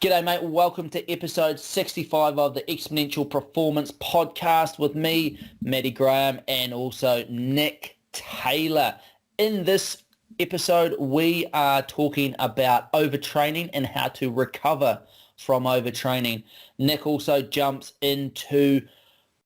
G'day mate, welcome to episode 65 of the Exponential Performance Podcast with me, Matty Graham, and also Nick Taylor. In this episode, we are talking about overtraining and how to recover from overtraining. Nick also jumps into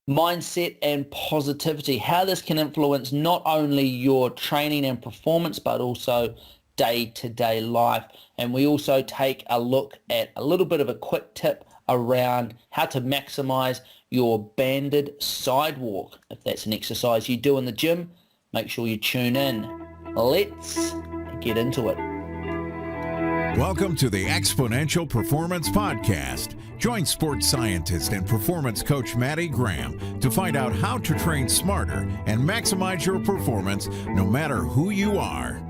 mindset and positivity, how this can influence not only your training and performance, but also day-to-day life. And we also take a look at a little bit of a quick tip around how to maximize your banded sidewalk. If that's an exercise you do in the gym, make sure you tune in. Let's get into it. Welcome to the Exponential Performance Podcast. Join sports scientist and performance coach Matty Graham to find out how to train smarter and maximize your performance no matter who you are.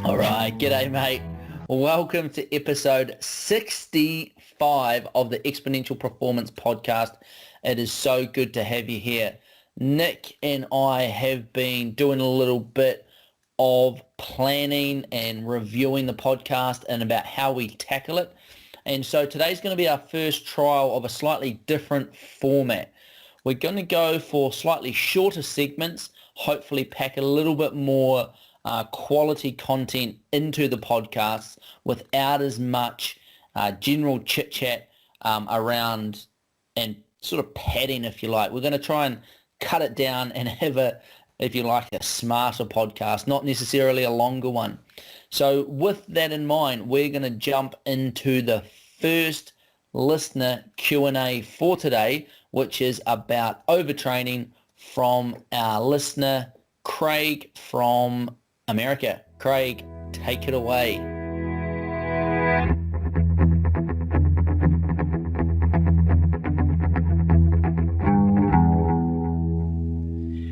All right, g'day mate. Welcome to episode 65 of the Exponential Performance Podcast. It is so good to have you here. Nick and I have been doing a little bit of planning and reviewing the podcast and about how we tackle it. And so today's going to be our first trial of a slightly different format. We're going to go for slightly shorter segments, hopefully pack a little bit more quality content into the podcast without as much general chit-chat around and sort of padding, if you like. We're going to try and cut it down and have a, if you like, a smarter podcast, not necessarily a longer one. So with that in mind, we're going to jump into the first listener Q&A for today, which is about overtraining from our listener, Craig from America. Craig, take it away.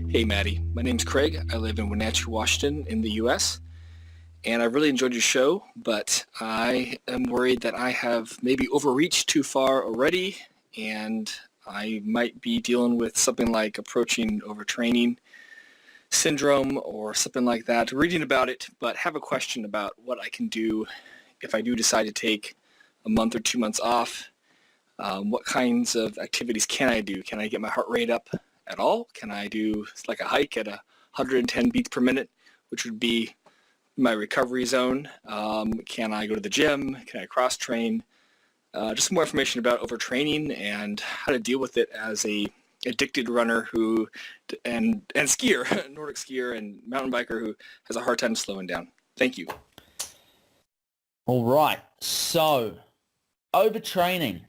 Hey Maddie, my name's Craig. I live in Wenatchee, Washington in the U.S. and I really enjoyed your show, but I am worried that I have maybe overreached too far already and I might be dealing with something like approaching overtraining syndrome or something like that, reading about it, but have a question about what I can do if I do decide to take a month or 2 months off. What kinds of activities can I do? Can I get my heart rate up at all? Can I do like a hike at 110 beats per minute, which would be my recovery zone? Can I go to the gym? Can I cross train? Just more information about overtraining and how to deal with it as a addicted runner who and skier, Nordic skier and mountain biker who has a hard time slowing down. Thank you. All right. So overtraining.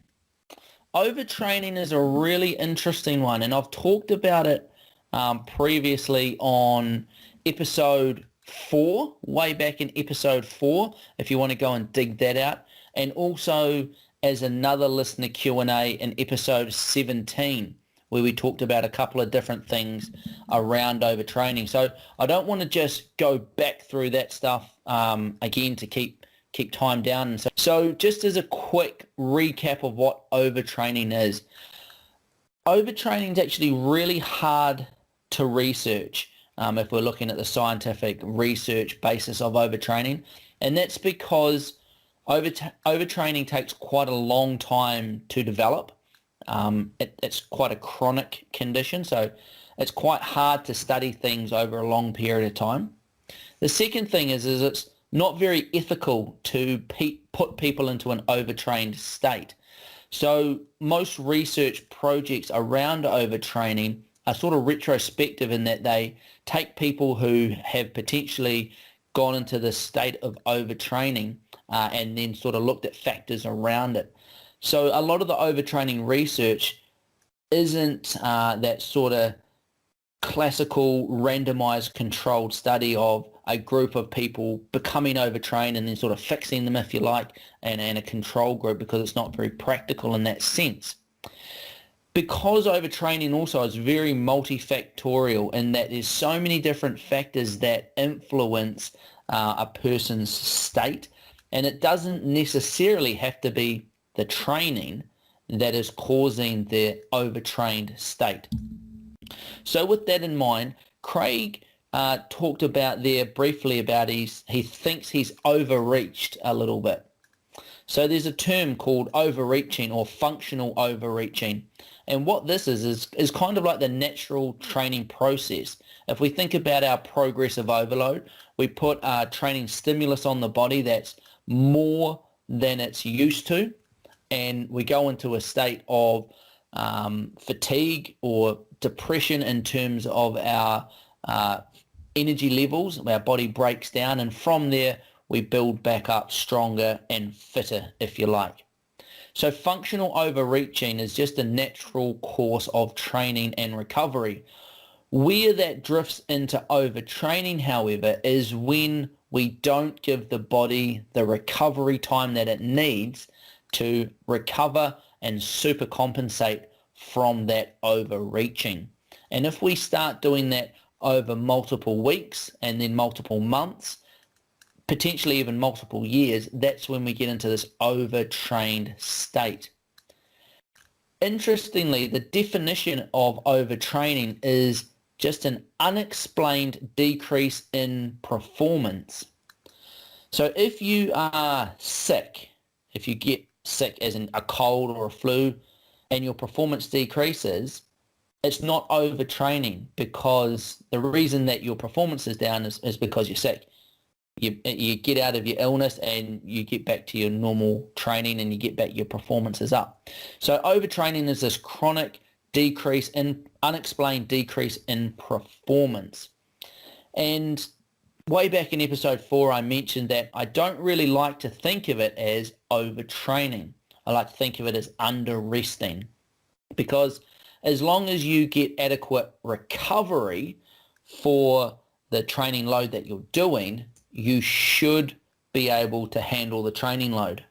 Overtraining is a really interesting one, and I've talked about it previously on episode 4, way back in episode 4, if you want to go and dig that out, and also as another listener Q&A in episode 17, where we talked about a couple of different things around overtraining. So I don't want to just go back through that stuff again to keep time down. And so just as a quick recap of what overtraining is, overtraining is actually really hard to research if we're looking at the scientific research basis of overtraining. And that's because overtraining takes quite a long time to develop. It's quite a chronic condition, so it's quite hard to study things over a long period of time. The second thing is it's not very ethical to put people into an overtrained state. So most research projects around overtraining are sort of retrospective in that they take people who have potentially gone into this state of overtraining and then sort of looked at factors around it. So a lot of the overtraining research isn't that sort of classical randomized controlled study of a group of people becoming overtrained and then sort of fixing them, if you like, and a control group, because it's not very practical in that sense. Because overtraining also is very multifactorial in that there's so many different factors that influence a person's state, and it doesn't necessarily have to be the training that is causing their overtrained state. So with that in mind, Craig talked about there briefly about he thinks he's overreached a little bit. So there's a term called overreaching or functional overreaching. And what this is kind of like the natural training process. If we think about our progressive overload, we put a training stimulus on the body that's more than it's used to, and we go into a state of fatigue or depression in terms of our energy levels. Our body breaks down, and from there we build back up stronger and fitter, if you like. So functional overreaching is just a natural course of training and recovery. Where that drifts into overtraining, however, is when we don't give the body the recovery time that it needs to recover and supercompensate from that overreaching. And if we start doing that over multiple weeks and then multiple months, potentially even multiple years, that's when we get into this overtrained state. Interestingly, the definition of overtraining is just an unexplained decrease in performance. So if you are sick, if you get sick as in a cold or a flu, and your performance decreases, it's not overtraining, because the reason that your performance is down is because you're sick. You get out of your illness and you get back to your normal training and you get back, your performance is up. So overtraining is this chronic decrease in, unexplained decrease in performance. And way back in episode 4, I mentioned that I don't really like to think of it as overtraining. I like to think of it as under resting, because as long as you get adequate recovery for the training load that you're doing, you should be able to handle the training load.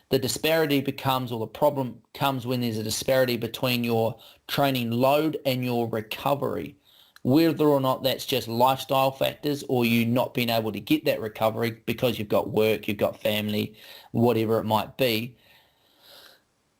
The disparity becomes, or the problem comes, when there's a disparity between your training load and your recovery. Whether or not that's just lifestyle factors or you not being able to get that recovery because you've got work, you've got family, whatever it might be,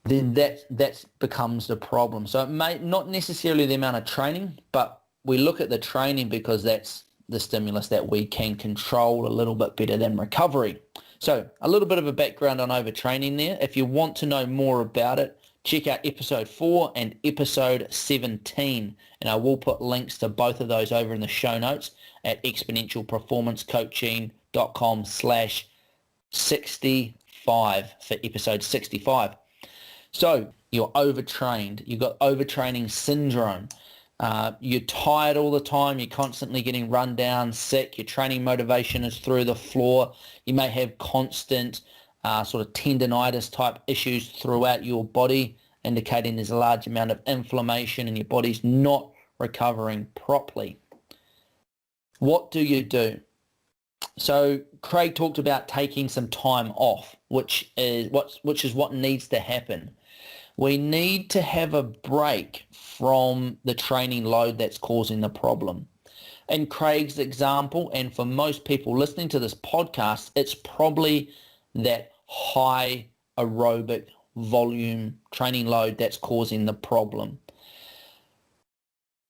then that becomes the problem. So it may not necessarily the amount of training, but we look at the training because that's the stimulus that we can control a little bit better than recovery. So a little bit of a background on overtraining there. If you want to know more about it, check out episode 4 and episode 17, and I will put links to both of those over in the show notes at exponentialperformancecoaching.com/65 for episode 65. So you're overtrained. You've got overtraining syndrome. You're tired all the time. You're constantly getting run down, sick. Your training motivation is through the floor. You may have constant sort of tendinitis type issues throughout your body, indicating there's a large amount of inflammation and your body's not recovering properly. What do you do? So Craig talked about taking some time off, which is what needs to happen. We need to have a break from the training load that's causing the problem. In Craig's example, and for most people listening to this podcast, it's probably that high aerobic volume training load that's causing the problem.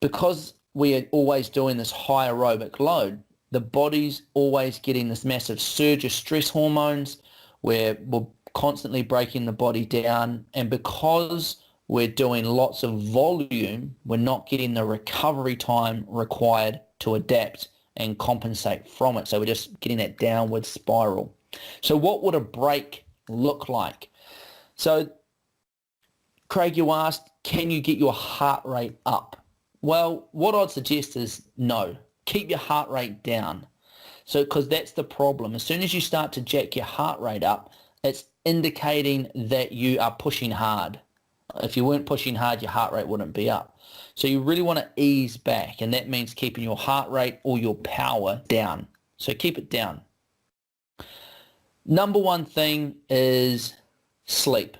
Because we are always doing this high aerobic load, the body's always getting this massive surge of stress hormones where we're constantly breaking the body down, and because we're doing lots of volume, we're not getting the recovery time required to adapt and compensate from it. So we're just getting that downward spiral. So what would a break look like? So Craig, you asked, can you get your heart rate up? Well, what I'd suggest is no. Keep your heart rate down. So because that's the problem. As soon as you start to jack your heart rate up, it's indicating that you are pushing hard. If you weren't pushing hard, your heart rate wouldn't be up. So you really want to ease back, and that means keeping your heart rate or your power down. So keep it down. Number one thing is sleep.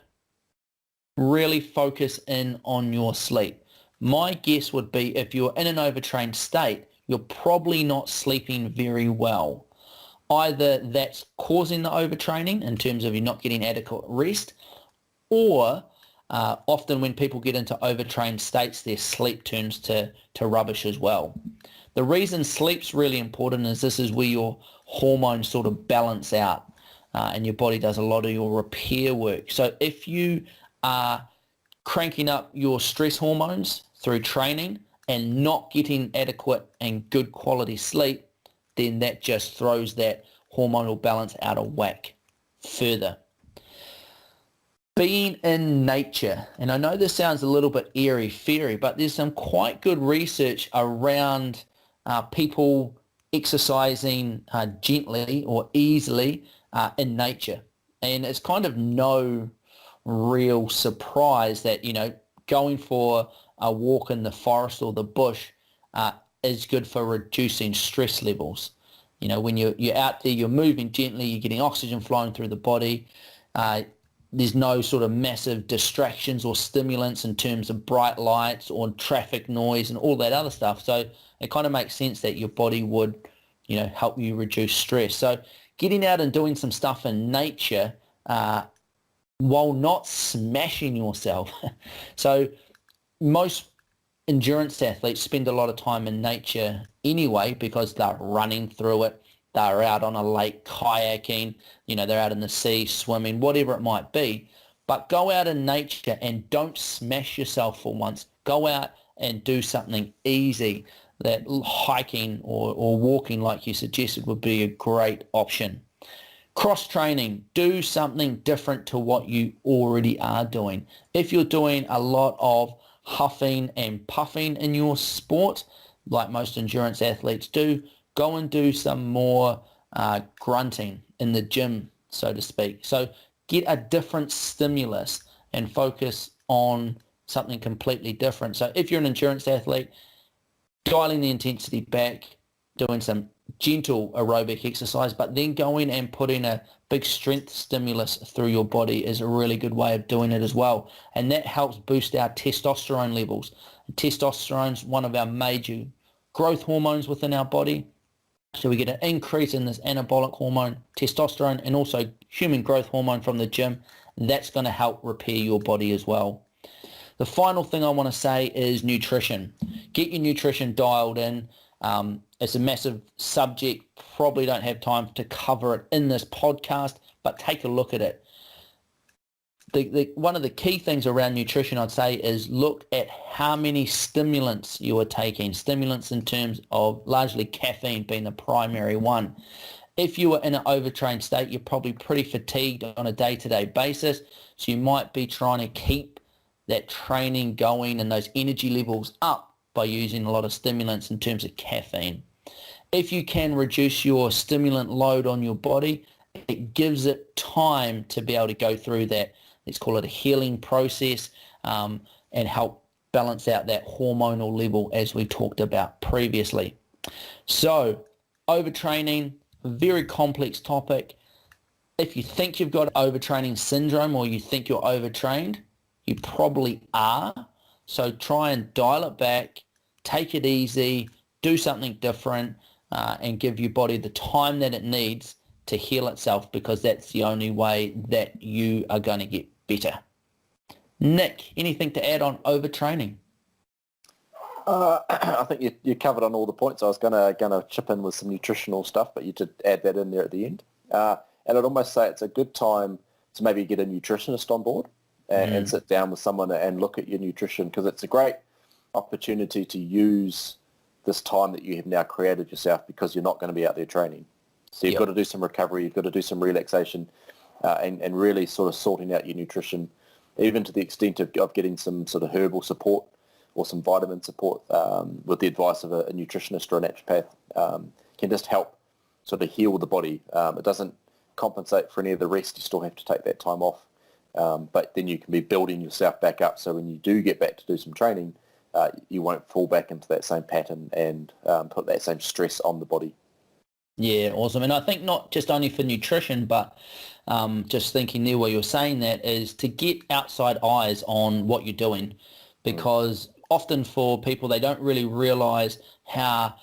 Really focus in on your sleep. My guess would be if you're in an overtrained state, you're probably not sleeping very well. Either that's causing the overtraining in terms of you not getting adequate rest, or often when people get into overtrained states, their sleep turns to rubbish as well. The reason sleep's really important is this is where your hormones sort of balance out. and your body does a lot of your repair work. So if you are cranking up your stress hormones through training and not getting adequate and good quality sleep, then that just throws that hormonal balance out of whack further. Being in nature, and I know this sounds a little bit airy-fairy, but there's some quite good research around people exercising gently or easily in nature. And it's kind of no real surprise that, going for a walk in the forest or the bush is good for reducing stress levels. When you're out there, you're moving gently, you're getting oxygen flowing through the body. There's no sort of massive distractions or stimulants in terms of bright lights or traffic noise and all that other stuff. So it kind of makes sense that your body would, help you reduce stress. So getting out and doing some stuff in nature while not smashing yourself. So most endurance athletes spend a lot of time in nature anyway because they're running through it. They're out on a lake kayaking, they're out in the sea swimming, whatever it might be. But go out in nature and don't smash yourself for once. Go out and do something easy. That hiking or walking, like you suggested, would be a great option. Cross-training, do something different to what you already are doing. If you're doing a lot of huffing and puffing in your sport, like most endurance athletes do, go and do some more grunting in the gym, so to speak. So get a different stimulus and focus on something completely different. So if you're an endurance athlete, dialing the intensity back, doing some gentle aerobic exercise, but then going and putting a big strength stimulus through your body is a really good way of doing it as well. And that helps boost our testosterone levels. Testosterone's one of our major growth hormones within our body. So we get an increase in this anabolic hormone, testosterone, and also human growth hormone from the gym. That's going to help repair your body as well. The final thing I want to say is nutrition. Get your nutrition dialed in. It's a massive subject. Probably don't have time to cover it in this podcast, but take a look at it. One of the key things around nutrition, I'd say, is look at how many stimulants you are taking. Stimulants in terms of largely caffeine being the primary one. If you are in an overtrained state, you're probably pretty fatigued on a day-to-day basis. So you might be trying to keep that training going and those energy levels up by using a lot of stimulants in terms of caffeine. If you can reduce your stimulant load on your body, it gives it time to be able to go through that, let's call it a healing process, and help balance out that hormonal level as we talked about previously. So overtraining, very complex topic. If you think you've got overtraining syndrome or you think you're overtrained, you probably are. So try and dial it back, take it easy, do something different, and give your body the time that it needs to heal itself, because that's the only way that you are going to get better. Nick, anything to add on overtraining? I think you covered on all the points. I was gonna chip in with some nutritional stuff, but you did add that in there at the end. And I'd almost say it's a good time to maybe get a nutritionist on board and sit down with someone and look at your nutrition, because it's a great opportunity to use this time that you have now created yourself, because you're not going to be out there training. So you've got to do some recovery, you've got to do some relaxation, and really sort of sorting out your nutrition, even to the extent of getting some sort of herbal support or some vitamin support with the advice of a nutritionist or a naturopath can just help sort of heal the body. It doesn't compensate for any of the rest. You still have to take that time off. But then you can be building yourself back up, so when you do get back to do some training, you won't fall back into that same pattern and put that same stress on the body. Yeah, awesome. And I think not just only for nutrition, but just thinking there while you're saying that, is to get outside eyes on what you're doing, because often for people, they don't really realize how,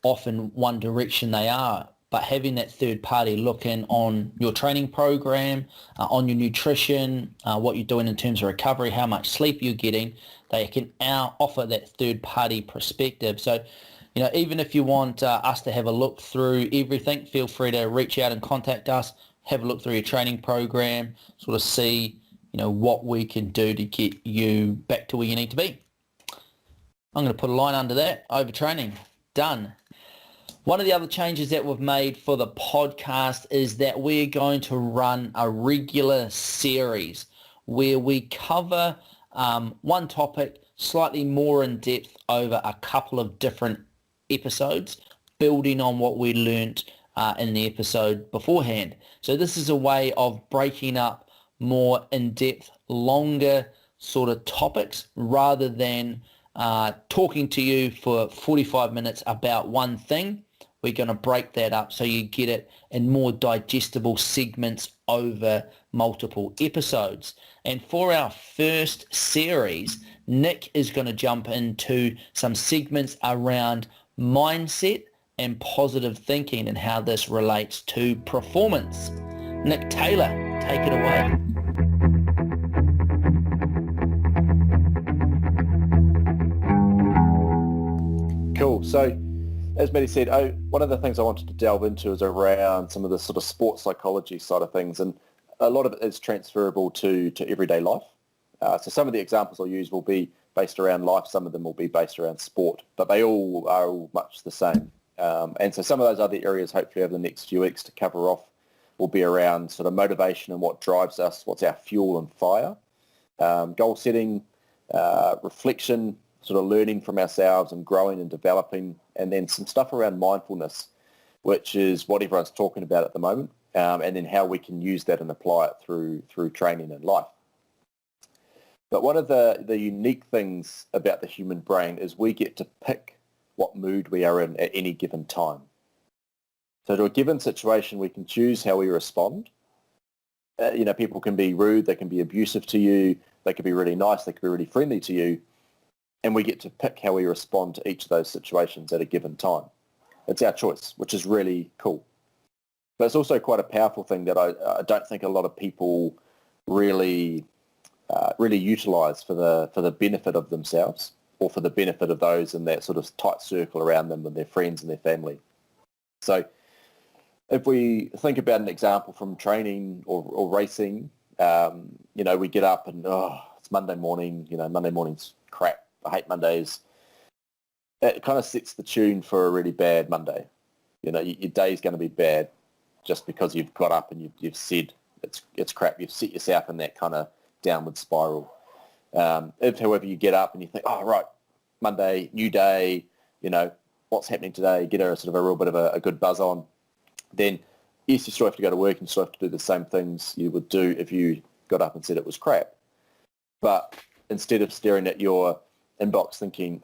often one direction they are. But having that third party look in on your training program, on your nutrition, what you're doing in terms of recovery, how much sleep you're getting, they can now offer that third party perspective. So, even if you want us to have a look through everything, feel free to reach out and contact us. have a look through your training program, sort of see, what we can do to get you back to where you need to be. I'm going to put a line under that. Overtraining. Done. One of the other changes that we've made for the podcast is that we're going to run a regular series where we cover one topic slightly more in depth over a couple of different episodes, building on what we learnt in the episode beforehand. So this is a way of breaking up more in-depth, longer sort of topics rather than talking to you for 45 minutes about one thing. We're going to break that up so you get it in more digestible segments over multiple episodes. And for our first series, Nick is going to jump into some segments around mindset and positive thinking and how this relates to performance. Nick Taylor, take it away. Cool. So as Matty said, one of the things I wanted to delve into is around some of the sort of sports psychology side of things, and a lot of it is transferable to everyday life. So some of the examples I'll use will be based around life, some of them will be based around sport, but they all are much the same. And so some of those other areas, hopefully over the next few weeks to cover off, will be around sort of motivation and what drives us, what's our fuel and fire, goal setting, reflection, sort of learning from ourselves and growing and developing, and then some stuff around mindfulness, which is what everyone's talking about at the moment, and then how we can use that and apply it through training and life. But one of the unique things about the human brain is we get to pick what mood we are in at any given time. So to a given situation, we can choose how we respond. People can be rude, they can be abusive to you, they can be really nice, they can be really friendly to you, and we get to pick how we respond to each of those situations at a given time. It's our choice, which is really cool. But it's also quite a powerful thing that I don't think a lot of people really utilize for the benefit of themselves or for the benefit of those in that sort of tight circle around them and their friends and their family. So if we think about an example from training or racing, we get up and, it's Monday morning, Monday morning's crap. I hate Mondays. It kind of sets the tune for a really bad Monday. Your day's going to be bad just because you've got up and you've said it's crap. You've set yourself in that kind of downward spiral. If, however, you get up and you think, oh, right, Monday, new day, what's happening today, get a sort of a real bit of a good buzz on, then yes, you still have to go to work and still have to do the same things you would do if you got up and said it was crap. But instead of staring at your inbox thinking,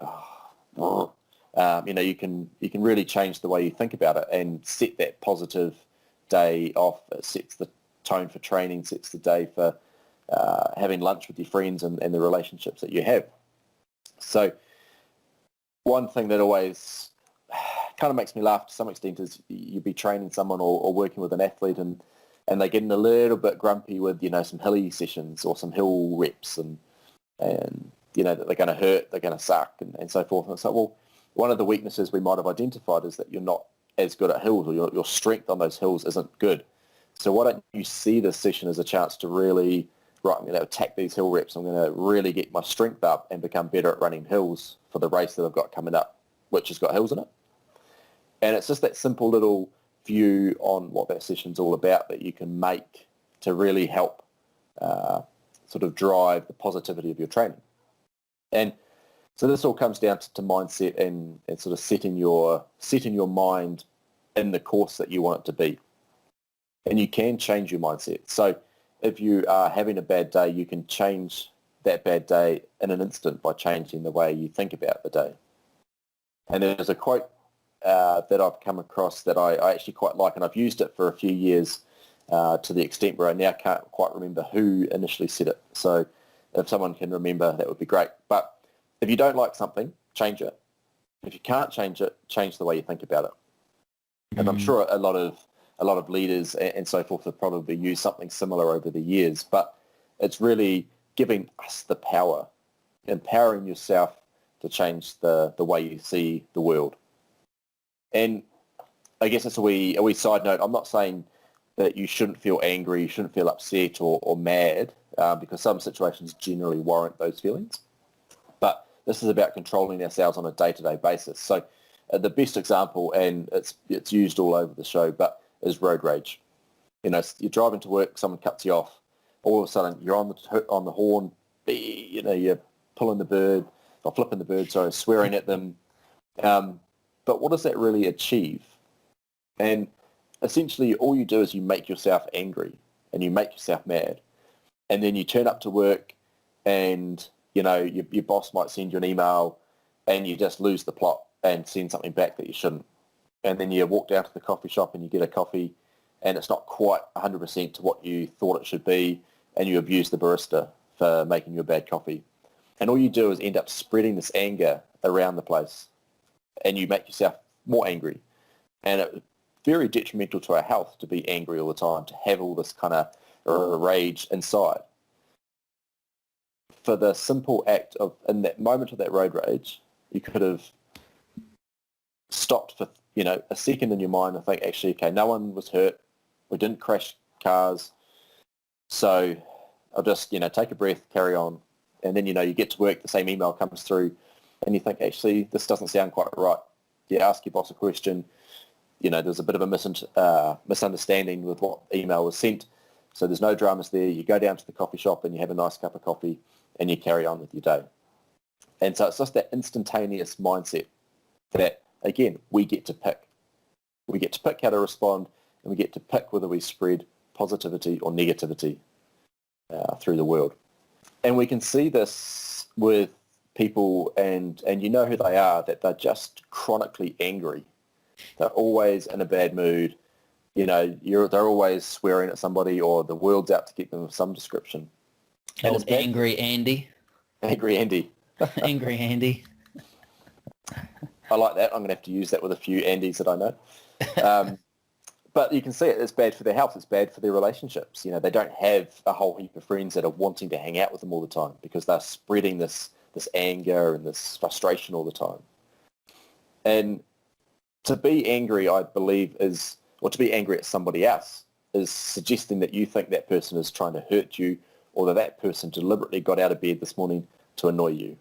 you can really change the way you think about it and set that positive day off. It sets the tone for training, sets the day for having lunch with your friends and the relationships that you have. So one thing that always kind of makes me laugh to some extent is you'd be training someone or working with an athlete and they're getting a little bit grumpy with, some hilly sessions or some hill reps and that they're going to hurt, they're going to suck and so forth. And it's like, well, one of the weaknesses we might have identified is that you're not as good at hills or your strength on those hills isn't good. So why don't you see this session as a chance to really, right, I'm going to attack these hill reps. I'm going to really get my strength up and become better at running hills for the race that I've got coming up, which has got hills in it. And it's just that simple little view on what that session's all about that you can make to really help sort of drive the positivity of your training. And so this all comes down to mindset and sort of setting your mind in the course that you want it to be. And you can change your mindset. So if you are having a bad day, you can change that bad day in an instant by changing the way you think about the day. And there's a quote that I've come across that I actually quite like, and I've used it for a few years to the extent where I now can't quite remember who initially said it. So if someone can remember, that would be great. But if you don't like something, change it. If you can't change it, change the way you think about it. And I'm sure a lot of leaders and so forth have probably used something similar over the years, but it's really giving us the power, empowering yourself to change the way you see the world. And I guess it's a wee side note. I'm not saying that you shouldn't feel angry, you shouldn't feel upset or mad, because some situations generally warrant those feelings. But this is about controlling ourselves on a day-to-day basis. So the best example, and it's used all over the show, but is road rage. You're driving to work, someone cuts you off, all of a sudden you're on the horn, you're pulling the bird, or flipping the bird, sorry, swearing at them. But what does that really achieve? And essentially all you do is you make yourself angry and you make yourself mad. And then you turn up to work and, your boss might send you an email and you just lose the plot and send something back that you shouldn't. And then you walk down to the coffee shop and you get a coffee and it's not quite 100% to what you thought it should be, and you abuse the barista for making you a bad coffee. And all you do is end up spreading this anger around the place, and you make yourself more angry. And it's very detrimental to our health to be angry all the time, to have all this kind of rage inside. For the simple act of, in that moment of that road rage, you could have stopped for a second in your mind and think, actually, okay, no one was hurt, we didn't crash cars, so I'll just take a breath, carry on. And then you get to work, the same email comes through and you think, actually, this doesn't sound quite right. You ask your boss a question, there's a bit of a misunderstanding with what email was sent, so there's no dramas there. You go down to the coffee shop and you have a nice cup of coffee and you carry on with your day. And so it's just that instantaneous mindset that, again, we get to pick. We get to pick how to respond, and we get to pick whether we spread positivity or negativity through the world. And we can see this with people, and you know who they are, that they're just chronically angry. They're always in a bad mood. They're always swearing at somebody, or the world's out to get them of some description. And Old Angry Andy. Angry Andy. Angry Andy. I like that. I'm going to have to use that with a few Andys that I know. But you can see it's bad for their health. It's bad for their relationships. They don't have a whole heap of friends that are wanting to hang out with them all the time because they're spreading this anger and this frustration all the time. And to be angry, I believe, or to be angry at somebody else is suggesting that you think that person is trying to hurt you, or that person deliberately got out of bed this morning to annoy you.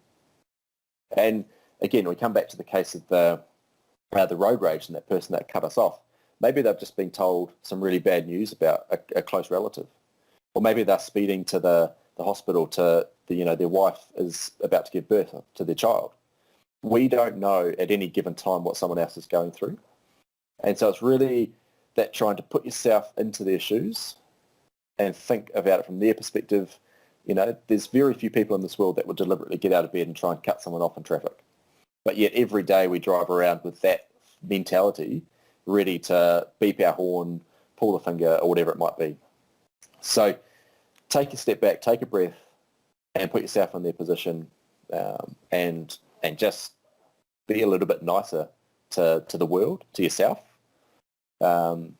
And again, we come back to the case of the road rage and that person that cut us off. Maybe they've just been told some really bad news about a close relative. Or maybe they're speeding to the hospital to, their wife is about to give birth to their child. We don't know at any given time what someone else is going through. And so it's really that trying to put yourself into their shoes and think about it from their perspective. There's very few people in this world that would deliberately get out of bed and try and cut someone off in traffic. But yet every day we drive around with that mentality, ready to beep our horn, pull the finger, or whatever it might be. So take a step back, take a breath, and put yourself in their position, and just be a little bit nicer to the world, to yourself. And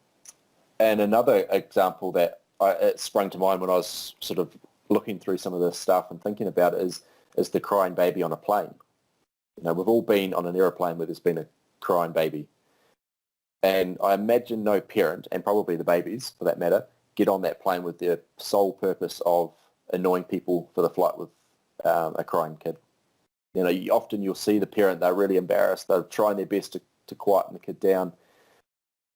another example that it sprung to mind when I was sort of looking through some of this stuff and thinking about it is the crying baby on a plane. We've all been on an aeroplane where there's been a crying baby. And I imagine no parent, and probably the babies for that matter, get on that plane with their sole purpose of annoying people for the flight with a crying kid. Often you'll see the parent, they're really embarrassed, they're trying their best to quieten the kid down.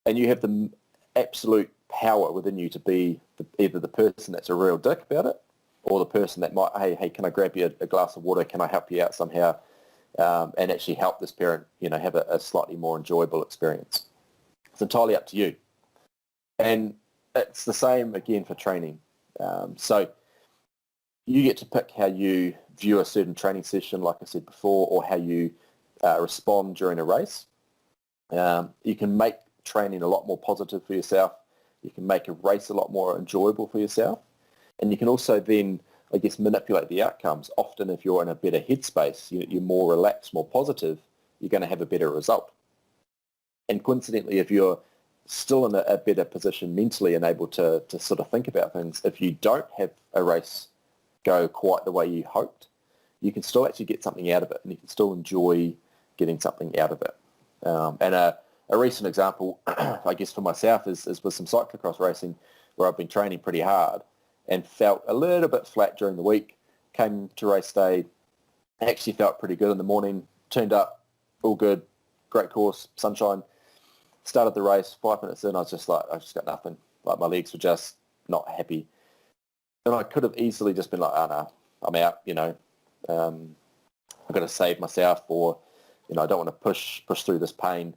And you have the absolute power within you to be either the person that's a real dick about it, or the person that might, hey, can I grab you a glass of water? Can I help you out somehow? And actually help this parent, have a slightly more enjoyable experience. It's entirely up to you. And it's the same again for training. So you get to pick how you view a certain training session, like I said before, or how you respond during a race. You can make training a lot more positive for yourself. You can make a race a lot more enjoyable for yourself. And you can also then, I guess, manipulate the outcomes. Often if you're in a better headspace, you're more relaxed, more positive, you're going to have a better result. And coincidentally, if you're still in a better position mentally and able to sort of think about things, if you don't have a race go quite the way you hoped, you can still actually get something out of it, and you can still enjoy getting something out of it. And a recent example, I guess for myself, is with some cyclocross racing where I've been training pretty hard and felt a little bit flat during the week. Came to race day, actually felt pretty good in the morning, turned up, all good, great course, sunshine. Started the race, 5 minutes in, I was just like, I just got nothing. Like my legs were just not happy. And I could have easily just been like, oh no, I'm out, I've got to save myself, or, I don't want to push through this pain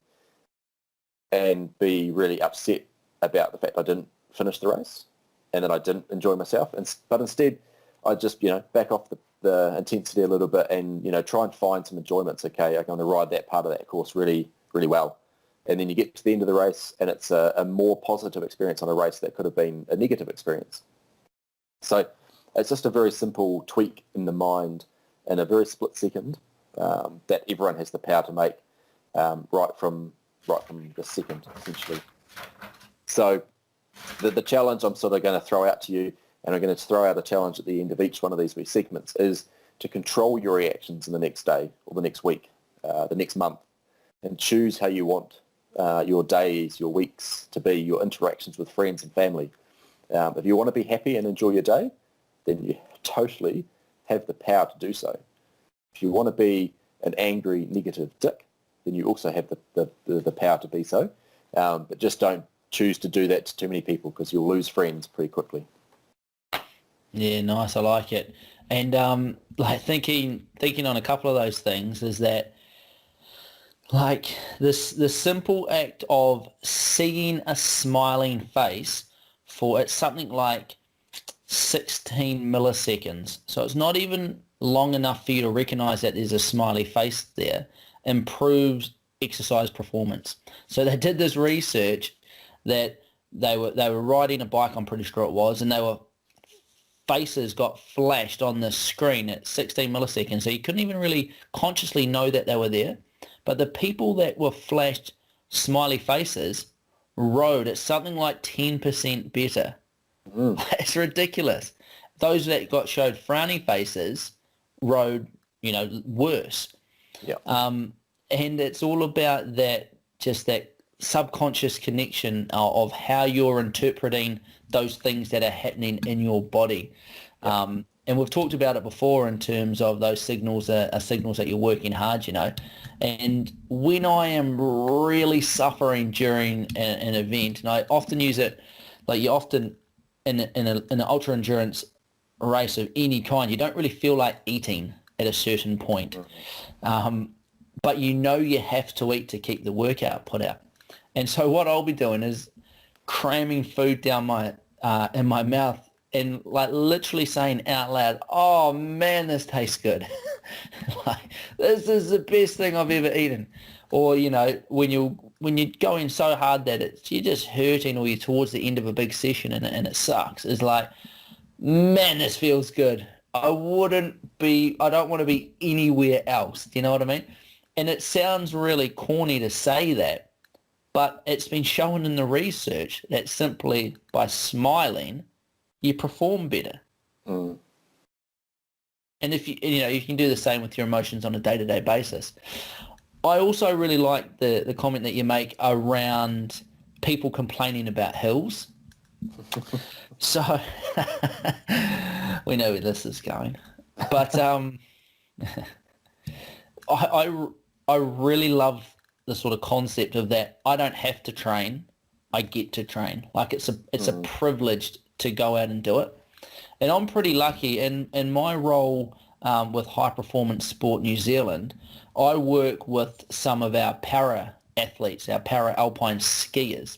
and be really upset about the fact I didn't finish the race and that I didn't enjoy myself. But instead, I just, back off the intensity a little bit and, try and find some enjoyments. Okay, I'm going to ride that part of that course really, really well. And then you get to the end of the race and it's a more positive experience on a race that could have been a negative experience. So it's just a very simple tweak in the mind in a very split second that everyone has the power to make right from the second, essentially. So the challenge I'm sort of going to throw out to you, and I'm going to throw out a challenge at the end of each one of these wee segments, is to control your reactions in the next day or the next week, the next month, and choose how you want your days, your weeks to be, your interactions with friends and family. If you want to be happy and enjoy your day, then you totally have the power to do so. If you want to be an angry, negative dick, then you also have the power to be so. But just don't choose to do that to too many people, because you'll lose friends pretty quickly. Yeah, nice. I like it. And thinking on a couple of those things is that, like, the simple act of seeing a smiling face for, it's something like 16 milliseconds. So it's not even long enough for you to recognize that there's a smiley face there, improves exercise performance. So they did this research that they were riding a bike, I'm pretty sure it was, and faces got flashed on the screen at 16 milliseconds. So you couldn't even really consciously know that they were there. But the people that were flashed smiley faces rode at something like 10% better. It's ridiculous. Those that showed frowny faces rode, worse. Yeah. And it's all about that subconscious connection of how you're interpreting those things that are happening in your body. Yeah. And we've talked about it before in terms of those signals are signals that you're working hard, And when I am really suffering during an event, and I often use it, like you often in an ultra endurance race of any kind, you don't really feel like eating at a certain point. But you have to eat to keep the workout put out. And so what I'll be doing is cramming food down in my mouth and like literally saying out loud, "Oh man, this tastes good." Like, this is the best thing I've ever eaten. Or, when you're going so hard that you're just hurting, or you're towards the end of a big session and it sucks. It's like, man, this feels good. I don't want to be anywhere else. Do you know what I mean? And it sounds really corny to say that, but it's been shown in the research that simply by smiling, you perform better. And if you can do the same with your emotions on a day-to-day basis. I also really like the comment that you make around people complaining about hills. So we know where this is going, but I really love the sort of concept of that. I don't have to train; I get to train. Like it's a privilege to go out and do it. And I'm pretty lucky in my role with High Performance Sport New Zealand. I work with some of our para athletes, our para alpine skiers.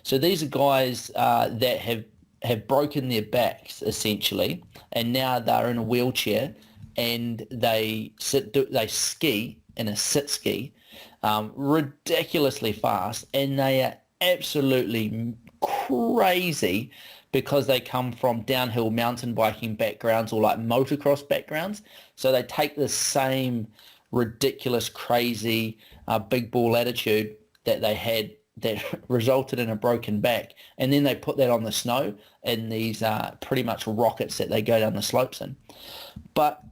So these are guys that have broken their backs essentially, and now they're in a wheelchair and they ski in a sit ski ridiculously fast, and they are absolutely crazy because they come from downhill mountain biking backgrounds or like motocross backgrounds. So they take the same ridiculous, crazy, big ball attitude that they had that resulted in a broken back, and then they put that on the snow in these pretty much rockets that they go down the slopes in. But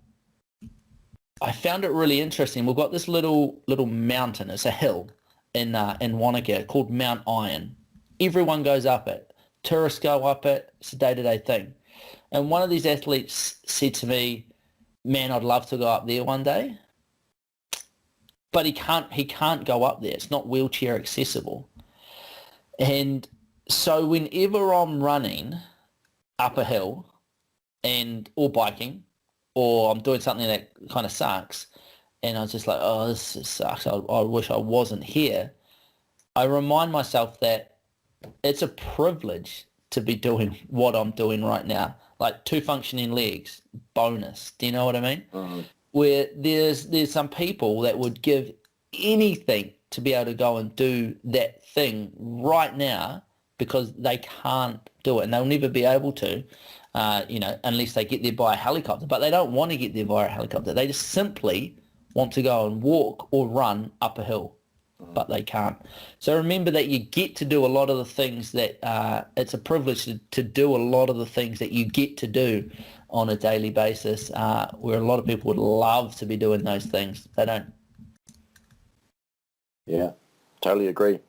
I found it really interesting. We've got this little mountain. It's a hill, in Wanaka called Mount Iron. Everyone goes up it. Tourists go up it. It's a day-to-day thing. And one of these athletes said to me, man, I'd love to go up there one day. But he can't go up there. It's not wheelchair accessible. And so whenever I'm running up a hill or biking, or I'm doing something that kind of sucks, and I was just like, oh, this sucks. I wish I wasn't here. I remind myself that it's a privilege to be doing what I'm doing right now. Like 2 functioning legs, bonus. Do you know what I mean? Mm-hmm. Where there's some people that would give anything to be able to go and do that thing right now because they can't do it, and they'll never be able to, unless they get there by a helicopter. But they don't want to get there by a helicopter. They just simply want to go and walk or run up a hill, but they can't. So remember that you get to do a lot of the things that it's a privilege to do a lot of the things that you get to do on a daily basis, where a lot of people would love to be doing those things. They don't. Yeah, totally agree.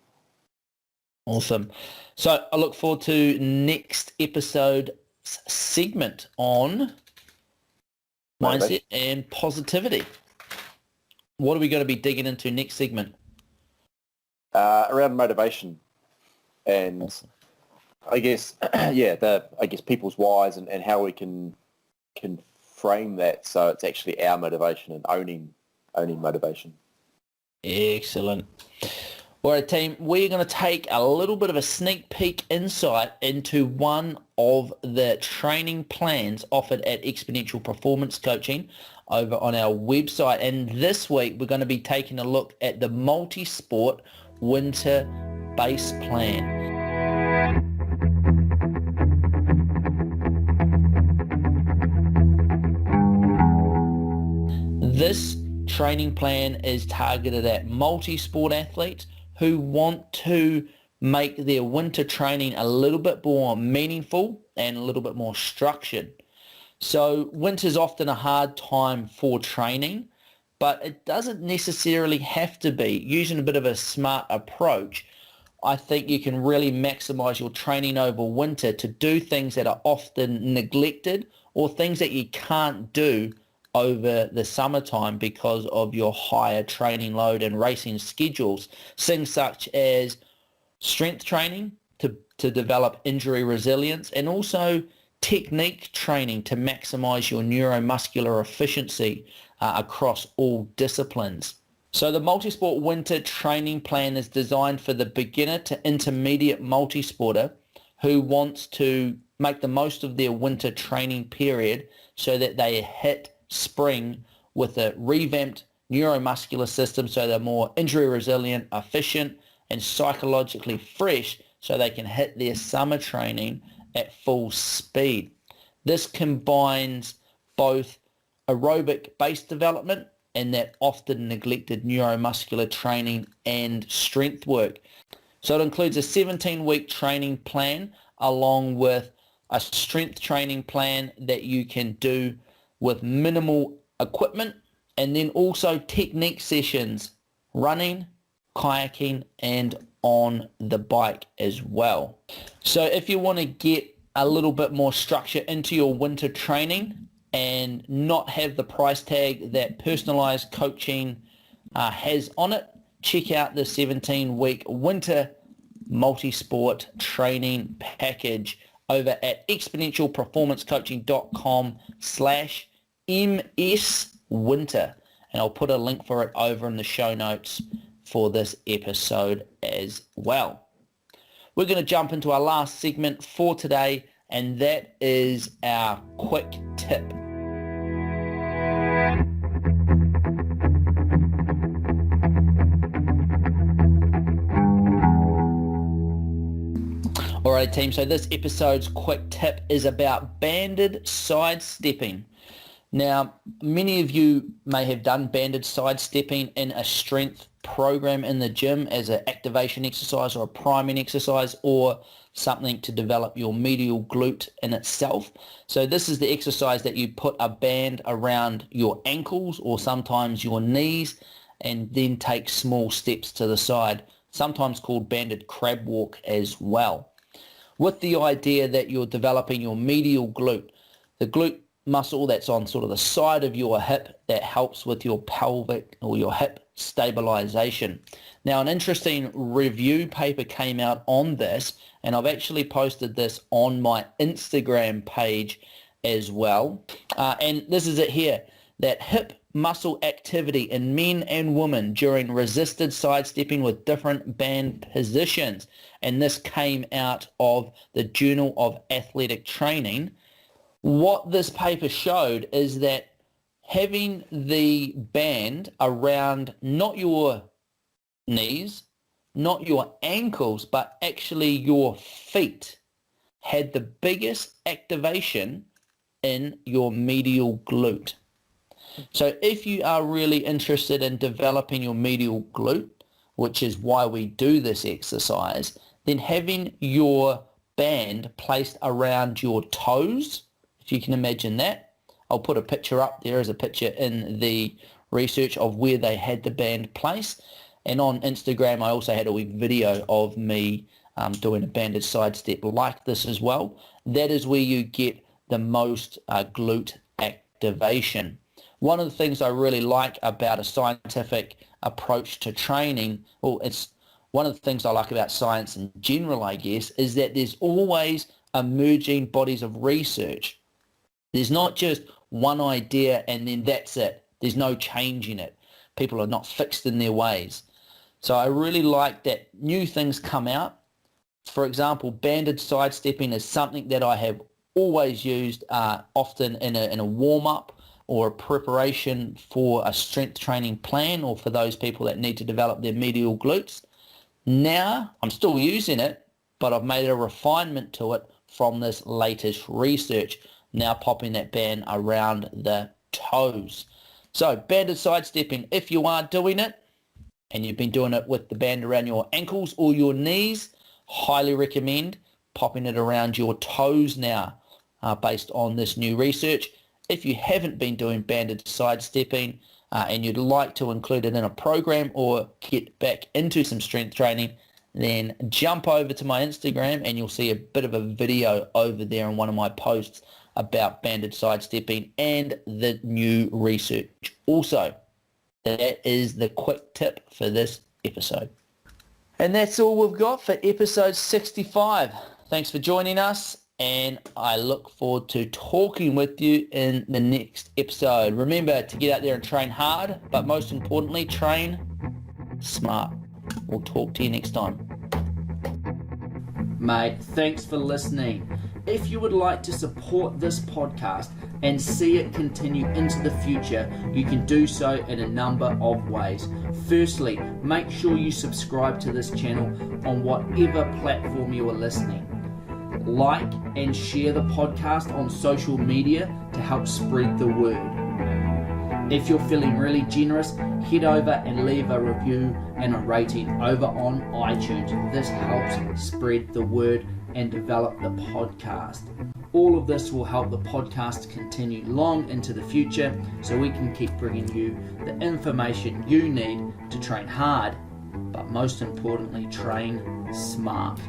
Awesome. So I look forward to next episode segment on mindset and positivity. What are we going to be digging into next segment? Around motivation, and awesome. I guess people's whys and how we can frame that so it's actually our motivation and owning motivation. Excellent. All right, team, we're going to take a little bit of a sneak peek insight into one of the training plans offered at Exponential Performance Coaching over on our website. And this week, we're going to be taking a look at the multi-sport winter base plan. This training plan is targeted at multi-sport athletes who want to make their winter training a little bit more meaningful and a little bit more structured. So winter's often a hard time for training, but it doesn't necessarily have to be. Using a bit of a smart approach, I think you can really maximize your training over winter to do things that are often neglected or things that you can't do over the summertime because of your higher training load and racing schedules. Things such as strength training to develop injury resilience, and also technique training to maximize your neuromuscular efficiency across all disciplines. So the multisport winter training plan is designed for the beginner to intermediate multisporter who wants to make the most of their winter training period so that they hit spring with a revamped neuromuscular system so they're more injury resilient, efficient, and psychologically fresh so they can hit their summer training at full speed. This combines both aerobic base development and that often neglected neuromuscular training and strength work. So it includes a 17-week training plan along with a strength training plan that you can do with minimal equipment, and then also technique sessions, running, kayaking, and on the bike as well. So if you want to get a little bit more structure into your winter training and not have the price tag that personalized coaching has on it, check out the 17-week winter multi-sport training package over at exponentialperformancecoaching.com/MS Winter, and I'll put a link for it over in the show notes for this episode as well. We're going to jump into our last segment for today, and that is our quick tip. All right, team, so this episode's quick tip is about banded sidestepping. Now, many of you may have done banded sidestepping in a strength program in the gym as an activation exercise or a priming exercise or something to develop your medial glute in itself. So this is the exercise that you put a band around your ankles or sometimes your knees, and then take small steps to the side, sometimes called banded crab walk as well, with the idea that you're developing your medial glute, the glute muscle that's on sort of the side of your hip that helps with your pelvic or your hip stabilization. Now, an interesting review paper came out on this, and I've actually posted this on my Instagram page as well. And this is it here, that hip muscle activity in men and women during resisted sidestepping with different band positions. And this came out of the Journal of Athletic Training. What this paper showed is that having the band around not your knees, not your ankles, but actually your feet had the biggest activation in your medial glute. So if you are really interested in developing your medial glute, which is why we do this exercise, then having your band placed around your toes, if you can imagine that, I'll put a picture up there as a picture in the research of where they had the band placed. And on Instagram, I also had a wee video of me doing a banded sidestep like this as well. That is where you get the most glute activation. One of the things I really like about a scientific approach to training, well, it's one of the things I like about science in general, I guess, is that there's always emerging bodies of research. There's not just one idea and then that's it. There's no change in it. People are not fixed in their ways. So I really like that new things come out. For example, banded sidestepping is something that I have always used often in a warm-up or a preparation for a strength training plan, or for those people that need to develop their medial glutes. Now, I'm still using it, but I've made a refinement to it from this latest research, now popping that band around the toes. So banded sidestepping, if you are doing it, and you've been doing it with the band around your ankles or your knees, highly recommend popping it around your toes now, based on this new research. If you haven't been doing banded sidestepping and you'd like to include it in a program or get back into some strength training, then jump over to my Instagram and you'll see a bit of a video over there in one of my posts about banded sidestepping and the new research. Also, that is the quick tip for this episode. And that's all we've got for episode 65. Thanks for joining us, and I look forward to talking with you in the next episode. Remember to get out there and train hard, but most importantly, train smart. We'll talk to you next time. Mate, thanks for listening. If you would like to support this podcast and see it continue into the future, you can do so in a number of ways. Firstly, make sure you subscribe to this channel on whatever platform you are listening. Like and share the podcast on social media to help spread the word. If you're feeling really generous, head over and leave a review and a rating over on iTunes. This helps spread the word and develop the podcast. All of this will help the podcast continue long into the future, so we can keep bringing you the information you need to train hard, but most importantly, train smart.